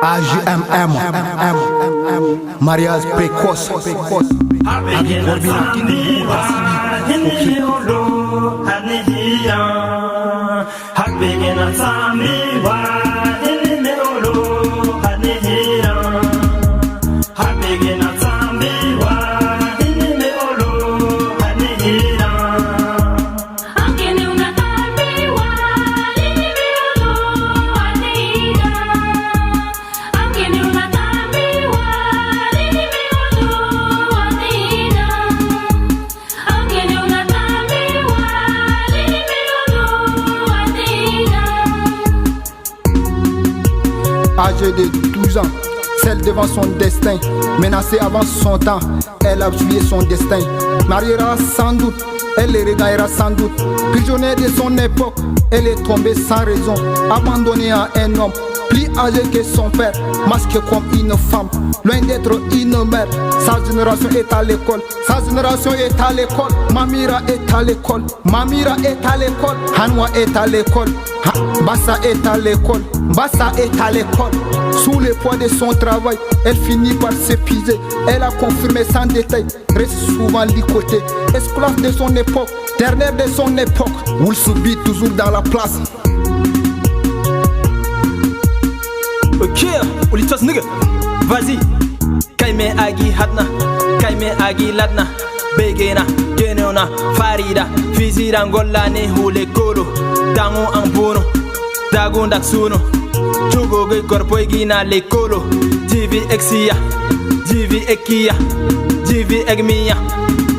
AJMM, mariage précoce. Âgée de 12 ans, celle devant son destin, menacée avant son temps, elle a tué son destin. Mariera sans doute, elle les regagnera sans doute. Prisonnière de son époque, elle est tombée sans raison, abandonnée à un homme plus âgé que son père, masqué comme une femme, loin d'être une mère. Sa génération est à l'école, sa génération est à l'école. Mamira est à l'école, Mamira est à l'école, Hanwa est à l'école, Bassa est à l'école, Bassa est à l'école. Sous le poids de son travail, elle finit par s'épuiser. Elle a confirmé sans détail, reste souvent licoté. Esclave de son époque, dernière de son époque, Will subit toujours dans la place. Ok, Olitos nigga, vas-y. Kaime agi hatna, kaime agi ladna. Begena, genona, farida. Fizira ngolla ne hule kolo. Dango ambono, dago ndaksuno. Chugo ge korpo gina le kolo. Jivi exia, jivi ekia, jivi egmia.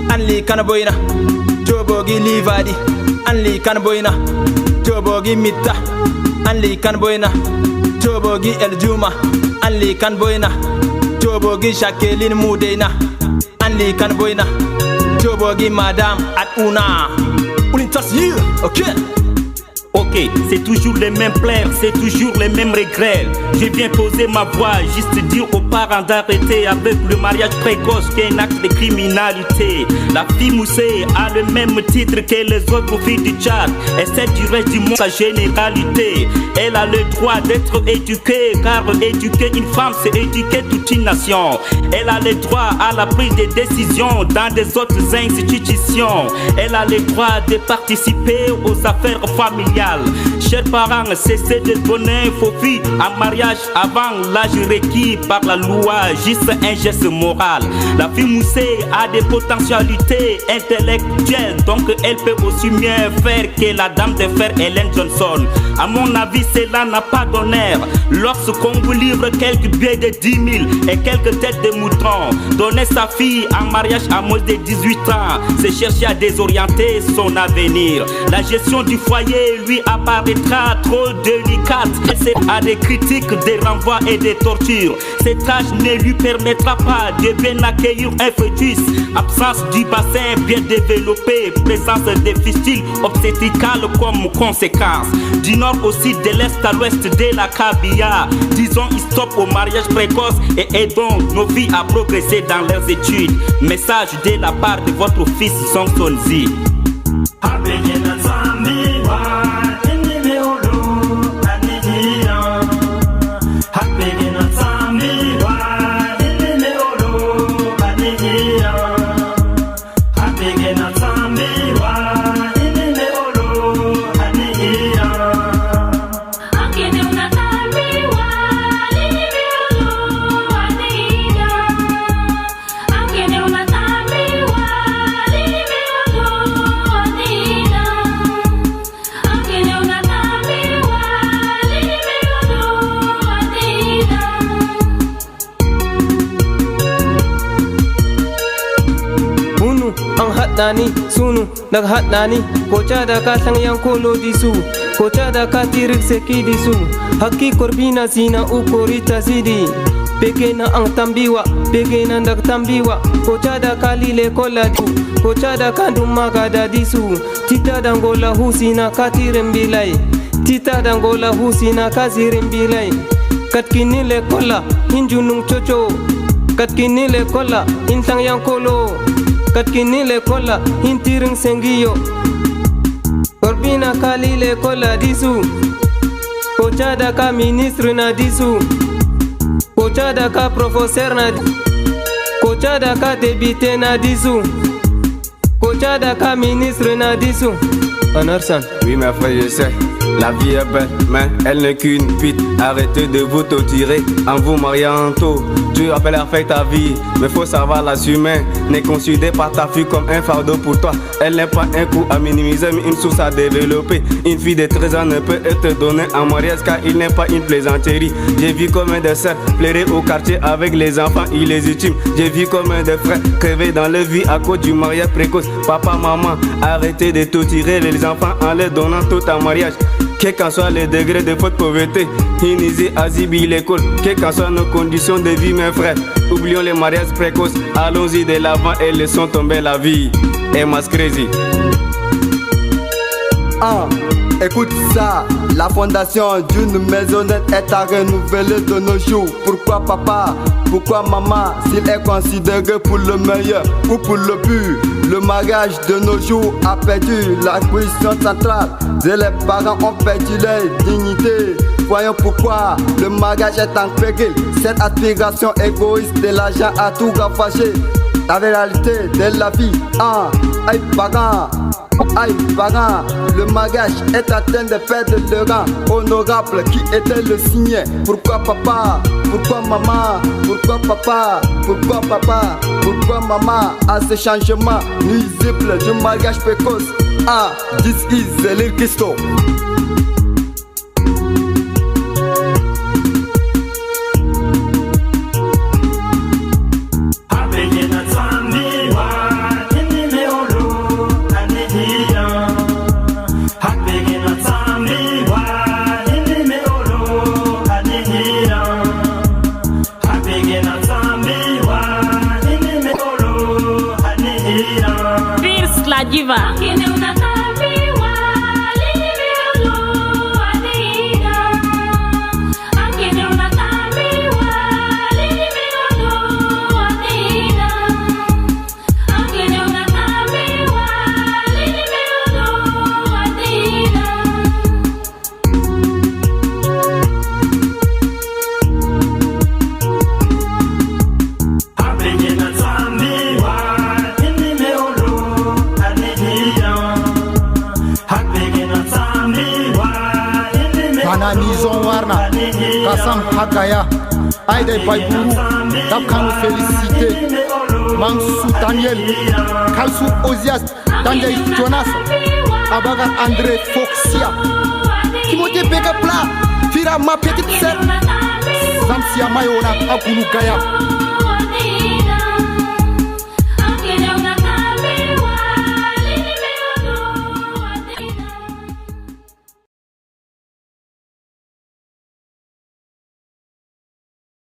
Anli kanaboina, jobogi livadi. Anli kanaboina, jobogi mita. Anli kanaboina. Jobogi El Juma, Anli kan boyna. Jobogi Jacqueline Moudena, Anli kan boyna. Jobogi Madame Atouna. Olitos you, ok. Ok, c'est toujours les mêmes plaies, c'est toujours les mêmes regrets. Je viens poser ma voix, juste dire aux parents d'arrêter avec le mariage précoce qui est un acte de criminalité. La fille Moussé a le même titre que les autres filles du Tchad et celle du reste du monde, sa généralité. Elle a le droit d'être éduquée, car éduquer une femme c'est éduquer toute une nation. Elle a le droit à la prise de décision dans des autres institutions. Elle a le droit de participer aux affaires familiales. Chers parents, cessez de donner vos filles en mariage avant l'âge requis par la loi, juste un geste moral. La fille Moussé a des potentialités intellectuelles, donc elle peut aussi mieux faire que la dame de fer Ellen Johnson. À mon avis, cela n'a pas d'honneur. Lorsqu'on vous livre quelques billets de 10 000 et quelques têtes de moutons, donner sa fille en mariage à moins de 18 ans, c'est chercher à désorienter son avenir. La gestion du foyer lui apparaîtra trop délicate. Elle a des critiques, des renvois et des tortures. Cet âge ne lui permettra pas de bien accueillir un fœtus. Absence du bassin bien développé, présence des fistules obstétricales comme conséquence. Du nord au sud, de l'est à l'ouest de la Kabia, disons stop au mariage précoce et aidons nos filles à progresser dans leurs études. Message de la part de votre fils Sonsonzi. Nani sunu nag hat nani kocha da ka sang yang kolo disu kocha da ka tirik seki disu hakki korbina sina u korita sidi pekena ang tambiwa pekena ndag tambiwa kocha da ka lile kola tu kocha da ka dumaga da disu tita dangola husina ka tirembilai tita dangola husina ka zirembilai katkini le kola injunung chocho katkini le kola intang yang kolo katkini le kola intiring sengiyo korbina kali le kola disu kocha da ka ministre na disu Kocha daka professeur na Kocha daka député na disu Kocha daka ministre na disu Honorsan. Oui mes frères, je sais, la vie est belle, mais elle n'est qu'une pute. Arrêtez de vous torturer en vous mariant tôt. Tu appelles à faire ta vie, mais faut savoir l'assumer. Ne considère pas ta fille comme un fardeau pour toi. Elle n'est pas un coup à minimiser, mais une source à développer. Une fille de 13 ans ne peut être donnée en mariage car il n'est pas une plaisanterie. J'ai vu comme un des sœurs pleurer au quartier avec les enfants illégitimes. J'ai vu comme un des frères crever dans leur vie à cause du mariage précoce. Papa, maman, arrêtez de torturer les enfants en leur donnant tout en mariage. Quel qu'en soit le degré de votre pauvreté, Inisi, Azibi, l'école, quelles qu'en soient nos conditions de vie, mes frères, oublions les mariages précoces, allons-y de l'avant et laissons tomber la vie. Et mas crazy. Ah, écoute ça, la fondation d'une maisonnette est à renouveler de nos jours. Pourquoi papa, pourquoi maman, s'il est considéré pour le meilleur ou pour le pur? Le mariage de nos jours a perdu la position centrale et les parents ont perdu leur dignité. Voyons pourquoi le mariage est en péril. Cette aspiration égoïste de l'argent a tout ravagé. La réalité de la vie, aïe parents, le mariage est en train de perdre le rang honorable qui était le signé. Pourquoi papa, pourquoi maman, pourquoi papa, pourquoi papa, pourquoi maman à ce changement nuisible du mariage précoce? This is the Lil Kisto. La diva. Nizon warna Kasam Hakaya Aïda Baïbourou Dabkano Félicité Mansou Daniel Kalsou Ozias Daniel Jonas Abaga André Foxia Timothée Begapla Fira ma petite sœur Zamsia Mayona Akulu Gaya